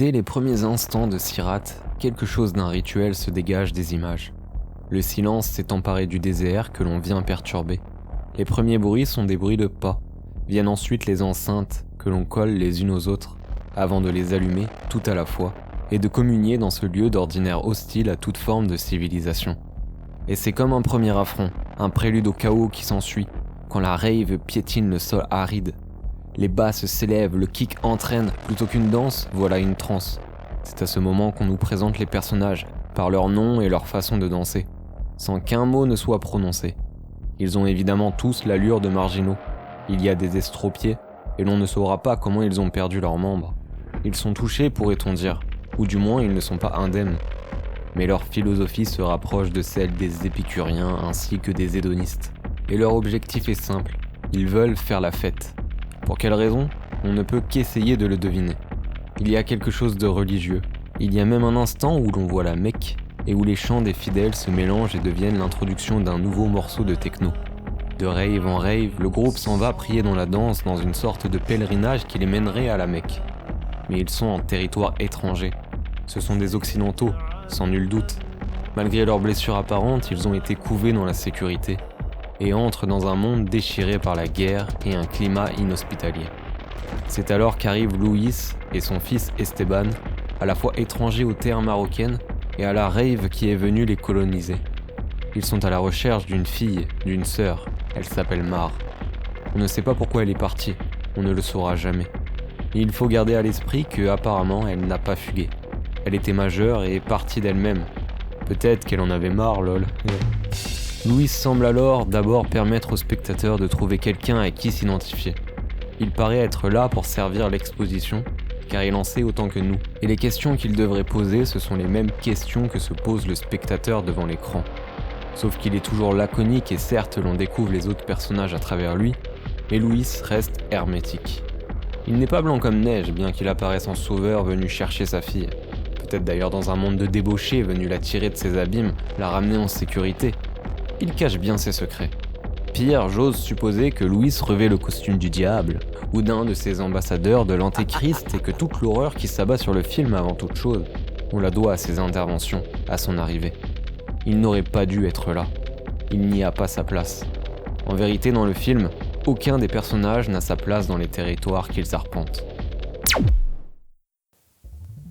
Dès les premiers instants de Sirat, quelque chose d'un rituel se dégage des images. Le silence s'est emparé du désert que l'on vient perturber. Les premiers bruits sont des bruits de pas. Viennent ensuite les enceintes que l'on colle les unes aux autres, avant de les allumer tout à la fois, et de communier dans ce lieu d'ordinaire hostile à toute forme de civilisation. Et c'est comme un premier affront, un prélude au chaos qui s'ensuit, quand la rave piétine le sol aride. Les basses s'élèvent, le kick entraîne, plutôt qu'une danse, voilà une transe. C'est à ce moment qu'on nous présente les personnages, par leur nom et leur façon de danser, sans qu'un mot ne soit prononcé. Ils ont évidemment tous l'allure de marginaux. Il y a des estropiés, et l'on ne saura pas comment ils ont perdu leurs membres. Ils sont touchés, pourrait-on dire, ou du moins ils ne sont pas indemnes. Mais leur philosophie se rapproche de celle des épicuriens ainsi que des hédonistes. Et leur objectif est simple, ils veulent faire la fête. Pour quelle raison ? On ne peut qu'essayer de le deviner. Il y a quelque chose de religieux. Il y a même un instant où l'on voit la Mecque, et où les chants des fidèles se mélangent et deviennent l'introduction d'un nouveau morceau de techno. De rave en rave, le groupe s'en va prier dans la danse dans une sorte de pèlerinage qui les mènerait à la Mecque. Mais ils sont en territoire étranger. Ce sont des occidentaux, sans nul doute. Malgré leurs blessures apparentes, ils ont été couvés dans la sécurité et entrent dans un monde déchiré par la guerre et un climat inhospitalier. C'est alors qu'arrivent Luis et son fils Esteban, à la fois étrangers aux terres marocaines et à la rave qui est venue les coloniser. Ils sont à la recherche d'une fille, d'une sœur. Elle s'appelle Mar. On ne sait pas pourquoi elle est partie, on ne le saura jamais. Et il faut garder à l'esprit que, apparemment, elle n'a pas fugué. Elle était majeure et est partie d'elle-même. Peut-être qu'elle en avait marre, lol. Louis semble alors d'abord permettre aux spectateurs de trouver quelqu'un à qui s'identifier. Il paraît être là pour servir l'exposition, car il en sait autant que nous. Et les questions qu'il devrait poser, ce sont les mêmes questions que se pose le spectateur devant l'écran. Sauf qu'il est toujours laconique et certes l'on découvre les autres personnages à travers lui, mais Louis reste hermétique. Il n'est pas blanc comme neige, bien qu'il apparaisse en sauveur venu chercher sa fille. Peut-être d'ailleurs dans un monde de débauchés venu la tirer de ses abîmes, la ramener en sécurité. Il cache bien ses secrets. Pire, j'ose supposer que Louis revêt le costume du diable, ou d'un de ses ambassadeurs de l'antéchrist et que toute l'horreur qui s'abat sur le film avant toute chose, on la doit à ses interventions, à son arrivée. Il n'aurait pas dû être là. Il n'y a pas sa place. En vérité, dans le film, aucun des personnages n'a sa place dans les territoires qu'ils arpentent.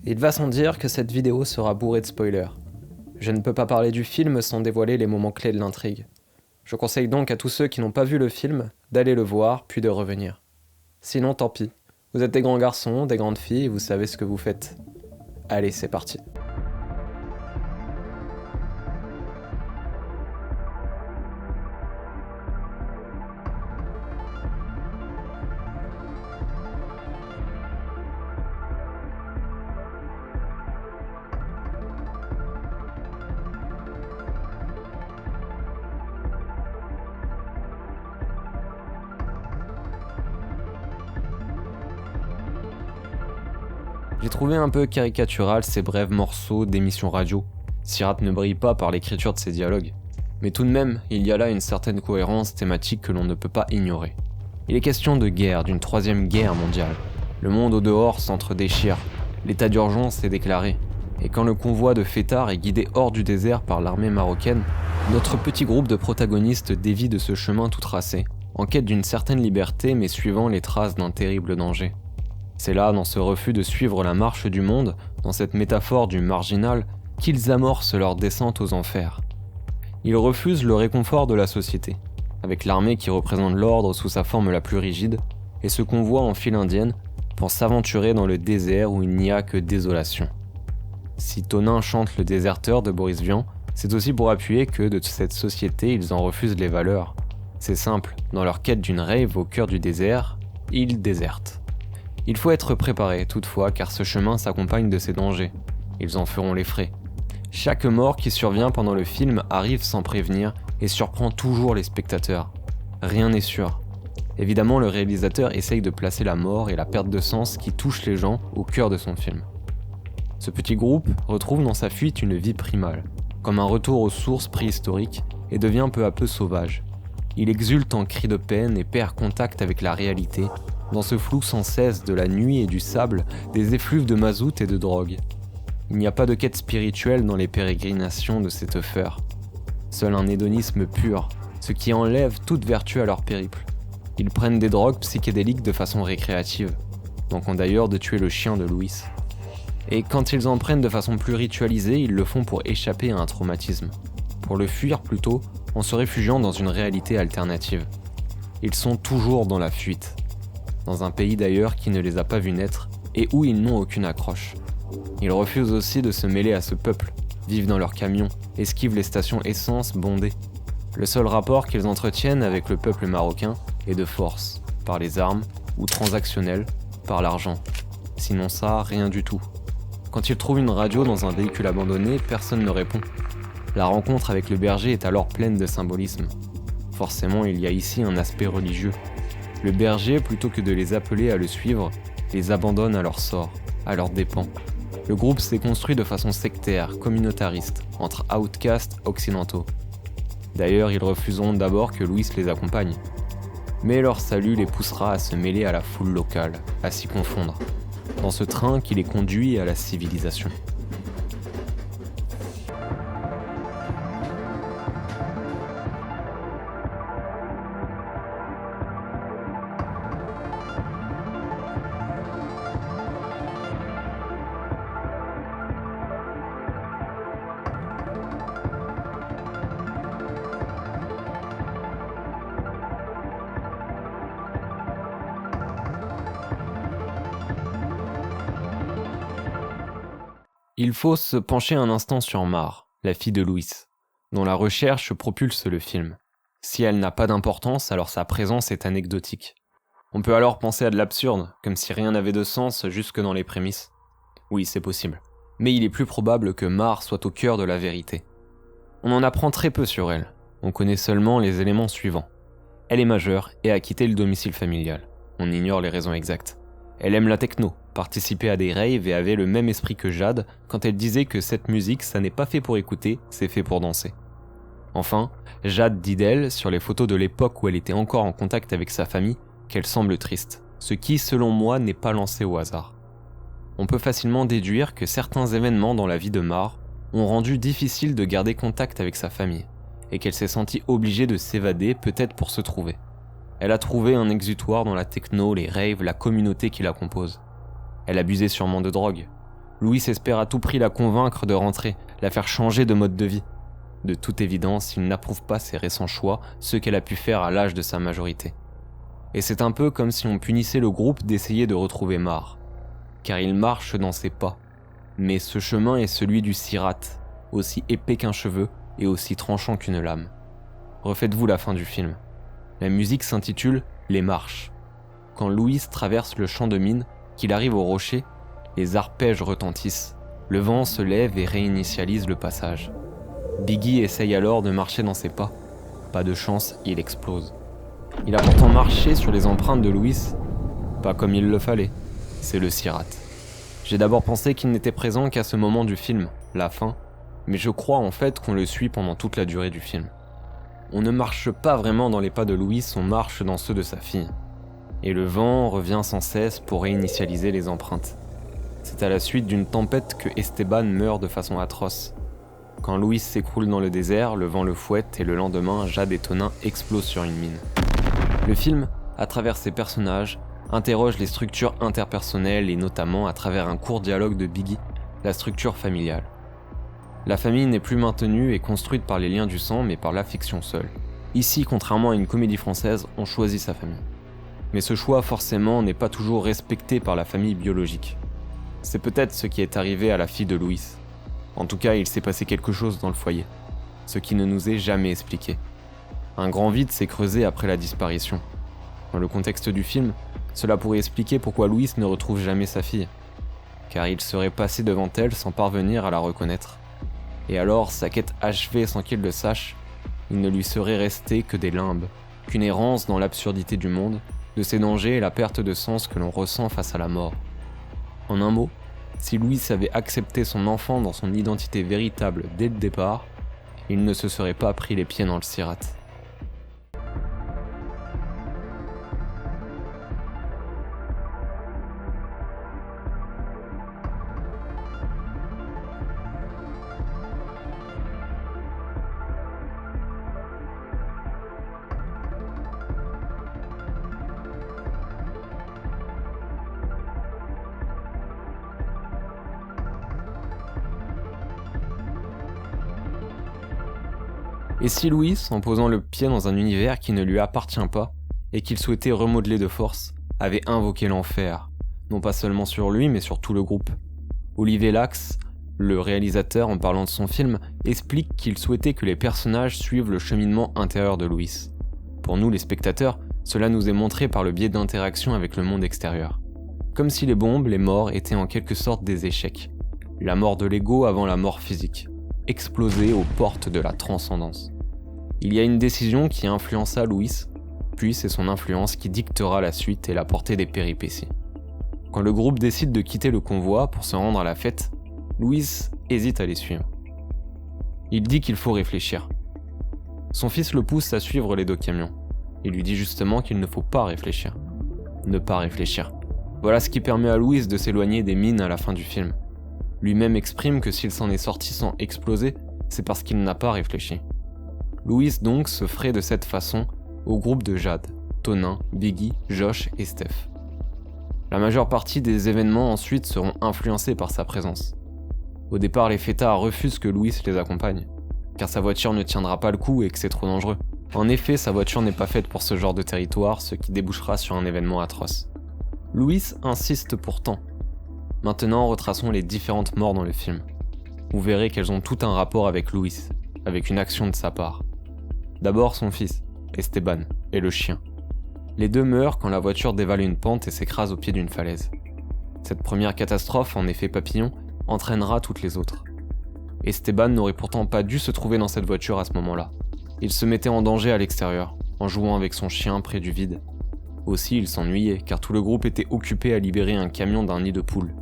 Il va sans dire que cette vidéo sera bourrée de spoilers. Je ne peux pas parler du film sans dévoiler les moments clés de l'intrigue. Je conseille donc à tous ceux qui n'ont pas vu le film d'aller le voir puis de revenir. Sinon, tant pis. Vous êtes des grands garçons, des grandes filles et vous savez ce que vous faites. Allez, c'est parti. J'ai trouvé un peu caricatural ces brefs morceaux d'émissions radio. Sirat ne brille pas par l'écriture de ses dialogues. Mais tout de même, il y a là une certaine cohérence thématique que l'on ne peut pas ignorer. Il est question de guerre, d'une troisième guerre mondiale. Le monde au dehors s'entre-déchire. L'état d'urgence est déclaré. Et quand le convoi de fêtards est guidé hors du désert par l'armée marocaine, notre petit groupe de protagonistes dévie de ce chemin tout tracé, en quête d'une certaine liberté mais suivant les traces d'un terrible danger. C'est là, dans ce refus de suivre la marche du monde, dans cette métaphore du marginal, qu'ils amorcent leur descente aux enfers. Ils refusent le réconfort de la société, avec l'armée qui représente l'ordre sous sa forme la plus rigide, et ce convoi en file indienne pour s'aventurer dans le désert où il n'y a que désolation. Si Tonin chante Le déserteur de Boris Vian, c'est aussi pour appuyer que de cette société ils en refusent les valeurs. C'est simple, dans leur quête d'une rave au cœur du désert, ils désertent. Il faut être préparé, toutefois, car ce chemin s'accompagne de ses dangers. Ils en feront les frais. Chaque mort qui survient pendant le film arrive sans prévenir et surprend toujours les spectateurs. Rien n'est sûr. Évidemment, le réalisateur essaye de placer la mort et la perte de sens qui touchent les gens au cœur de son film. Ce petit groupe retrouve dans sa fuite une vie primale, comme un retour aux sources préhistoriques, et devient peu à peu sauvage. Il exulte en cris de peine et perd contact avec la réalité, Dans ce flou sans cesse de la nuit et du sable, des effluves de mazout et de drogue. Il n'y a pas de quête spirituelle dans les pérégrinations de ces teufeurs. Seul un hédonisme pur, ce qui enlève toute vertu à leur périple. Ils prennent des drogues psychédéliques de façon récréative, manquant d'ailleurs de tuer le chien de Louis. Et quand ils en prennent de façon plus ritualisée, ils le font pour échapper à un traumatisme. Pour le fuir plutôt, en se réfugiant dans une réalité alternative. Ils sont toujours dans la fuite. Dans un pays d'ailleurs qui ne les a pas vus naître et où ils n'ont aucune accroche. Ils refusent aussi de se mêler à ce peuple, vivent dans leurs camions, esquivent les stations essence bondées. Le seul rapport qu'ils entretiennent avec le peuple marocain est de force, par les armes, ou transactionnel, par l'argent. Sinon ça, rien du tout. Quand ils trouvent une radio dans un véhicule abandonné, personne ne répond. La rencontre avec le berger est alors pleine de symbolisme. Forcément, il y a ici un aspect religieux. Le berger, plutôt que de les appeler à le suivre, les abandonne à leur sort, à leurs dépens. Le groupe s'est construit de façon sectaire, communautariste, entre outcasts occidentaux. D'ailleurs, ils refuseront d'abord que Louis les accompagne. Mais leur salut les poussera à se mêler à la foule locale, à s'y confondre, dans ce train qui les conduit à la civilisation. Il faut se pencher un instant sur Mar, la fille de Louis, dont la recherche propulse le film. Si elle n'a pas d'importance, alors sa présence est anecdotique. On peut alors penser à de l'absurde, comme si rien n'avait de sens jusque dans les prémices. Oui, c'est possible. Mais il est plus probable que Mar soit au cœur de la vérité. On en apprend très peu sur elle. On connaît seulement les éléments suivants. Elle est majeure et a quitté le domicile familial. On ignore les raisons exactes. Elle aime la techno, participait à des raves et avait le même esprit que Jade quand elle disait que cette musique, ça n'est pas fait pour écouter, c'est fait pour danser. Enfin, Jade dit d'elle, sur les photos de l'époque où elle était encore en contact avec sa famille, qu'elle semble triste, ce qui, selon moi, n'est pas lancé au hasard. On peut facilement déduire que certains événements dans la vie de Mar ont rendu difficile de garder contact avec sa famille, et qu'elle s'est sentie obligée de s'évader peut-être pour se trouver. Elle a trouvé un exutoire dans la techno, les raves, la communauté qui la compose. Elle abusait sûrement de drogue. Louis espère à tout prix la convaincre de rentrer, la faire changer de mode de vie. De toute évidence, il n'approuve pas ses récents choix, ceux qu'elle a pu faire à l'âge de sa majorité. Et c'est un peu comme si on punissait le groupe d'essayer de retrouver Mar. Car il marche dans ses pas. Mais ce chemin est celui du Sirat, aussi épais qu'un cheveu et aussi tranchant qu'une lame. Refaites-vous la fin du film. La musique s'intitule « Les marches ». Quand Louis traverse le champ de mine, qu'il arrive au rocher, les arpèges retentissent, le vent se lève et réinitialise le passage. Biggie essaye alors de marcher dans ses pas. Pas de chance, il explose. Il a pourtant marché sur les empreintes de Louis, pas comme il le fallait, c'est le Sirat. J'ai d'abord pensé qu'il n'était présent qu'à ce moment du film, la fin, mais je crois en fait qu'on le suit pendant toute la durée du film. On ne marche pas vraiment dans les pas de Louis, on marche dans ceux de sa fille. Et le vent revient sans cesse pour réinitialiser les empreintes. C'est à la suite d'une tempête que Esteban meurt de façon atroce. Quand Louis s'écroule dans le désert, le vent le fouette et le lendemain, Jade et Tonin explosent sur une mine. Le film, à travers ses personnages, interroge les structures interpersonnelles et notamment à travers un court dialogue de Biggie, la structure familiale. La famille n'est plus maintenue et construite par les liens du sang mais par l'affection seule. Ici, contrairement à une comédie française, on choisit sa famille. Mais ce choix, forcément, n'est pas toujours respecté par la famille biologique. C'est peut-être ce qui est arrivé à la fille de Louis. En tout cas, il s'est passé quelque chose dans le foyer, ce qui ne nous est jamais expliqué. Un grand vide s'est creusé après la disparition. Dans le contexte du film, cela pourrait expliquer pourquoi Louis ne retrouve jamais sa fille. Car il serait passé devant elle sans parvenir à la reconnaître. Et alors, sa quête achevée sans qu'il le sache, il ne lui serait resté que des limbes, qu'une errance dans l'absurdité du monde, de ses dangers et la perte de sens que l'on ressent face à la mort. En un mot, si Louis avait accepté son enfant dans son identité véritable dès le départ, il ne se serait pas pris les pieds dans le Sirat. Et si Louis, en posant le pied dans un univers qui ne lui appartient pas et qu'il souhaitait remodeler de force, avait invoqué l'enfer, non pas seulement sur lui mais sur tout le groupe. Olivier Lax, le réalisateur, en parlant de son film, explique qu'il souhaitait que les personnages suivent le cheminement intérieur de Louis. Pour nous les spectateurs, cela nous est montré par le biais d'interactions avec le monde extérieur. Comme si les bombes, les morts, étaient en quelque sorte des échecs. La mort de l'ego avant la mort physique. Exploser aux portes de la transcendance. Il y a une décision qui influença Louis, puis c'est son influence qui dictera la suite et la portée des péripéties. Quand le groupe décide de quitter le convoi pour se rendre à la fête, Louis hésite à les suivre. Il dit qu'il faut réfléchir. Son fils le pousse à suivre les 2 camions. Il lui dit justement qu'il ne faut pas réfléchir. Ne pas réfléchir. Voilà ce qui permet à Louis de s'éloigner des mines à la fin du film. Lui-même exprime que s'il s'en est sorti sans exploser, c'est parce qu'il n'a pas réfléchi. Louis donc se ferait de cette façon au groupe de Jade, Tonin, Biggie, Josh et Steph. La majeure partie des événements ensuite seront influencés par sa présence. Au départ, les fêtards refusent que Louis les accompagne, car sa voiture ne tiendra pas le coup et que c'est trop dangereux. En effet, sa voiture n'est pas faite pour ce genre de territoire, ce qui débouchera sur un événement atroce. Louis insiste pourtant. Maintenant, retraçons les différentes morts dans le film. Vous verrez qu'elles ont tout un rapport avec Louis, avec une action de sa part. D'abord son fils, Esteban, et le chien. Les 2 meurent quand la voiture dévale une pente et s'écrase au pied d'une falaise. Cette première catastrophe, en effet papillon, entraînera toutes les autres. Esteban n'aurait pourtant pas dû se trouver dans cette voiture à ce moment-là. Il se mettait en danger à l'extérieur, en jouant avec son chien près du vide. Aussi, il s'ennuyait, car tout le groupe était occupé à libérer un camion d'un nid de poules.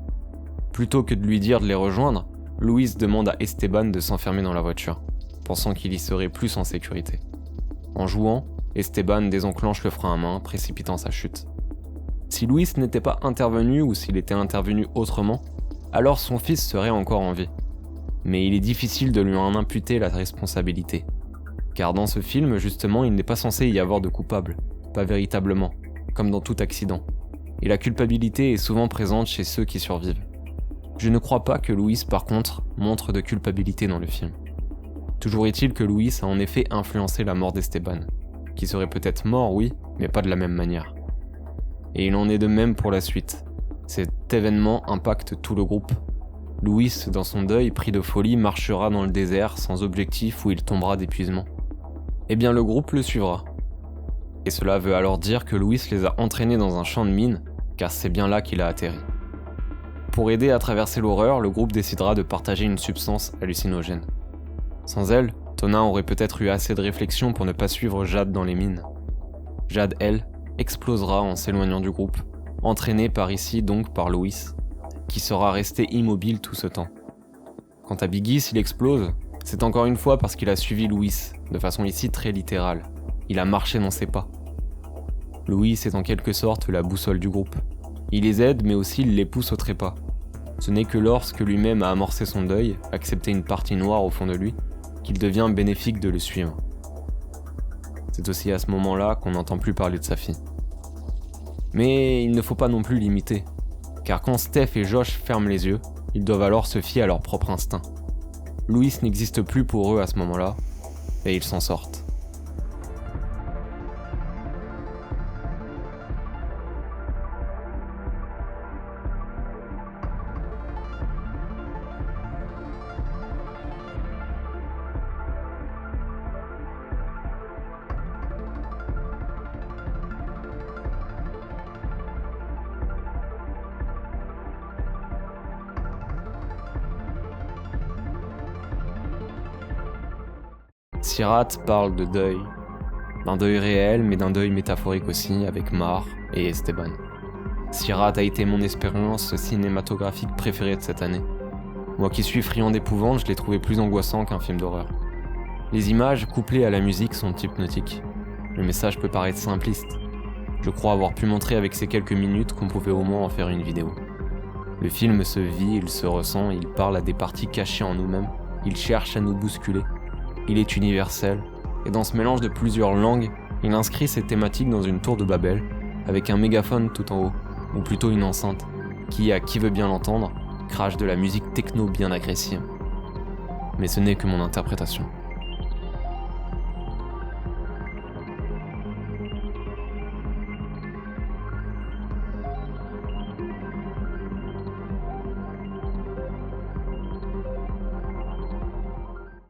Plutôt que de lui dire de les rejoindre, Louis demande à Esteban de s'enfermer dans la voiture, pensant qu'il y serait plus en sécurité. En jouant, Esteban désenclenche le frein à main, précipitant sa chute. Si Louis n'était pas intervenu ou s'il était intervenu autrement, alors son fils serait encore en vie. Mais il est difficile de lui en imputer la responsabilité. Car dans ce film, justement, il n'est pas censé y avoir de coupable, pas véritablement, comme dans tout accident. Et la culpabilité est souvent présente chez ceux qui survivent. Je ne crois pas que Louis, par contre, montre de culpabilité dans le film. Toujours est-il que Louis a en effet influencé la mort d'Esteban, qui serait peut-être mort, oui, mais pas de la même manière. Et il en est de même pour la suite. Cet événement impacte tout le groupe. Louis, dans son deuil, pris de folie, marchera dans le désert sans objectif où il tombera d'épuisement. Eh bien le groupe le suivra. Et cela veut alors dire que Louis les a entraînés dans un champ de mines, car c'est bien là qu'il a atterri. Pour aider à traverser l'horreur, le groupe décidera de partager une substance hallucinogène. Sans elle, Tonin aurait peut-être eu assez de réflexion pour ne pas suivre Jade dans les mines. Jade, elle, explosera en s'éloignant du groupe, entraînée par ici donc par Louis, qui sera resté immobile tout ce temps. Quant à Biggie, s'il explose, c'est encore une fois parce qu'il a suivi Louis, de façon ici très littérale. Il a marché dans ses pas. Louis est en quelque sorte la boussole du groupe. Il les aide, mais aussi il les pousse au trépas. Ce n'est que lorsque lui-même a amorcé son deuil, accepté une partie noire au fond de lui, qu'il devient bénéfique de le suivre. C'est aussi à ce moment-là qu'on n'entend plus parler de sa fille. Mais il ne faut pas non plus l'imiter, car quand Steph et Josh ferment les yeux, ils doivent alors se fier à leur propre instinct. Louis n'existe plus pour eux à ce moment-là, et ils s'en sortent. Sirat parle de deuil, d'un deuil réel mais d'un deuil métaphorique aussi avec Mar et Esteban. Sirat a été mon expérience cinématographique préférée de cette année. Moi qui suis friand d'épouvante, je l'ai trouvé plus angoissant qu'un film d'horreur. Les images couplées à la musique sont hypnotiques. Le message peut paraître simpliste. Je crois avoir pu montrer avec ces quelques minutes qu'on pouvait au moins en faire une vidéo. Le film se vit, il se ressent, il parle à des parties cachées en nous-mêmes, il cherche à nous bousculer. Il est universel, et dans ce mélange de plusieurs langues, il inscrit ses thématiques dans une tour de Babel, avec un mégaphone tout en haut, ou plutôt une enceinte, qui, à qui veut bien l'entendre, crache de la musique techno bien agressive. Mais ce n'est que mon interprétation.